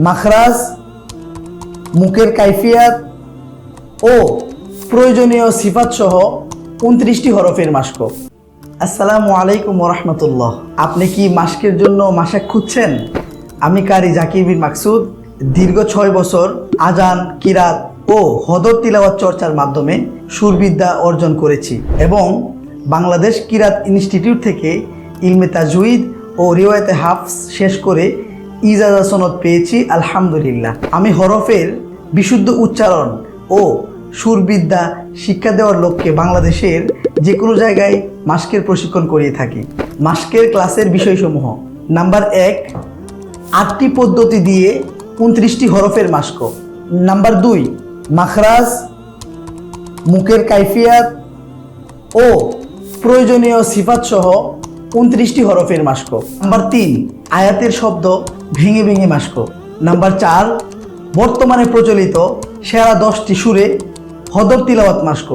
মাখরাজ, মুখের কাইফিয়াত ও প্রয়োজনীয় সিফাত সহ 29টি হরফের মাস্ক। আসসালামু আলাইকুম ওরহমতুল্লাহ। আপনি কি মাস্কের জন্য মাসাক খুঁজছেন? আমি কারি জাকির বিন মাকসুদ দীর্ঘ 6 বছর আজান, কিরাত ও হদর তিলাওয়াত চর্চার মাধ্যমে সুরবিদ্যা অর্জন করেছি এবং বাংলাদেশ কিরাত ইনস্টিটিউট থেকে ইলমে তাজউইদ ও রিওয়ায়াতে হাফজ শেষ করে ইজাজা সনদ পেয়েছি আলহামদুলিল্লাহ। আমি হরফের বিশুদ্ধ উচ্চারণ ও সুরবিদ্যা শিক্ষা দেওয়ার লক্ষ্যে বাংলাদেশের যে কোনো জায়গায় মাস্কের প্রশিক্ষণ করিয়ে থাকি। মাস্কের ক্লাসের বিষয়সমূহ: নাম্বার 1, 8টি পদ্ধতি দিয়ে 29টি হরফের মাস্ক। নাম্বার 2, মাখরাজ, মুখের কাইফিয়াত ও প্রয়োজনীয় সিফাত সহ 29টি হরফের মাস্ক। নাম্বার 3, আয়াতের শব্দ ভেঙে ভেঙে মাস্ক। নাম্বার 4, বর্তমানে প্রচলিত সেরা 10টি সুরে হদর তিলাওয়াত মাস্ক।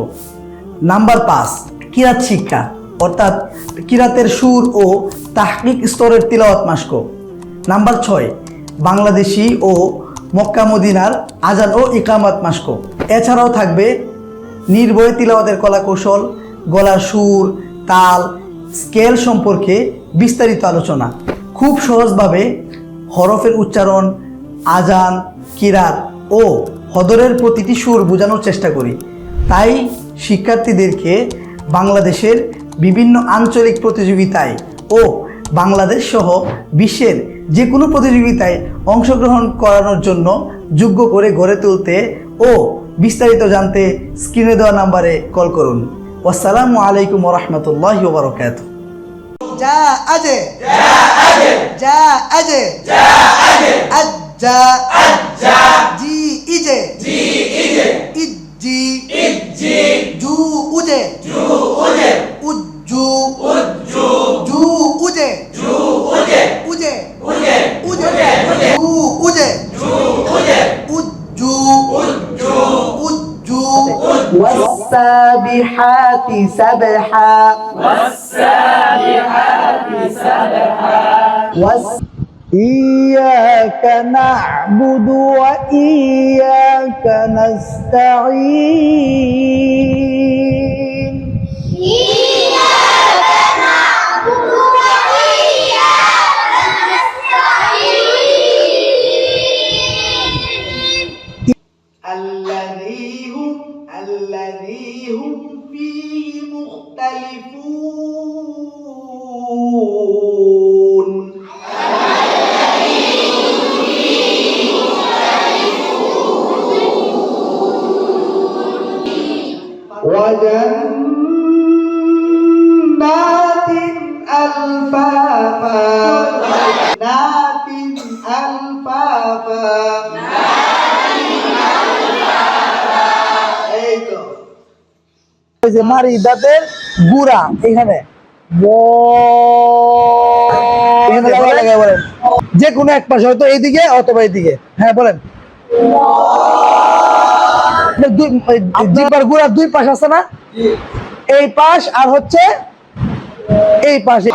নাম্বার 5, কিরাত শিক্ষা অর্থাৎ কিরাতের সুর ও তাহকিক স্তরের তিলাওয়াত মাস্ক। নাম্বার 6, বাংলাদেশি ও মক্কা মদিনার আজান ও ইকামাত মাস্ক। এছাড়াও থাকবে নির্ভয়ে তিলাওয়াতের কলাকৌশল, গলার সুর, তাল, স্কেল সম্পর্কে বিস্তারিত আলোচনা। খুব সহজভাবে হরফের উচ্চারণ, আজান, কিরাত ও হদরের প্রতিটি সুর বোঝানোর চেষ্টা করি। তাই শিক্ষার্থীদেরকে বাংলাদেশের বিভিন্ন আঞ্চলিক প্রতিযোগিতায় ও বাংলাদেশ সহ বিশ্বের যে কোনো প্রতিযোগিতায় অংশগ্রহণ করানোর জন্য যোগ্য করে গড়ে তুলতে ও বিস্তারিত জানতে স্ক্রিনে দেওয়া নাম্বারে কল করুন। আসসালামু আলাইকুম ওরহমতুল্লাহি ওয়া বারাকাতুহু। যা আজে আজ্জা জি ইজে ইজ্জি জু উজে উজ্জু জু উজে উজে জু উজে উজ্জু উজ্জু والسابحات سبحا إياك نعبد وإياك نستعين الذي هم فيه مختلفون وجنات ألفافا جنات ألفافا যে মারি দাঁতের গুড়া এখানে বলেন, যে কোনো এক পাশে, হয়তো এইদিকে অথবা এইদিকে। হ্যাঁ বলেন। গুড়ার 2 পাশ আছে না? এই পাশ আর হচ্ছে এই পাশে।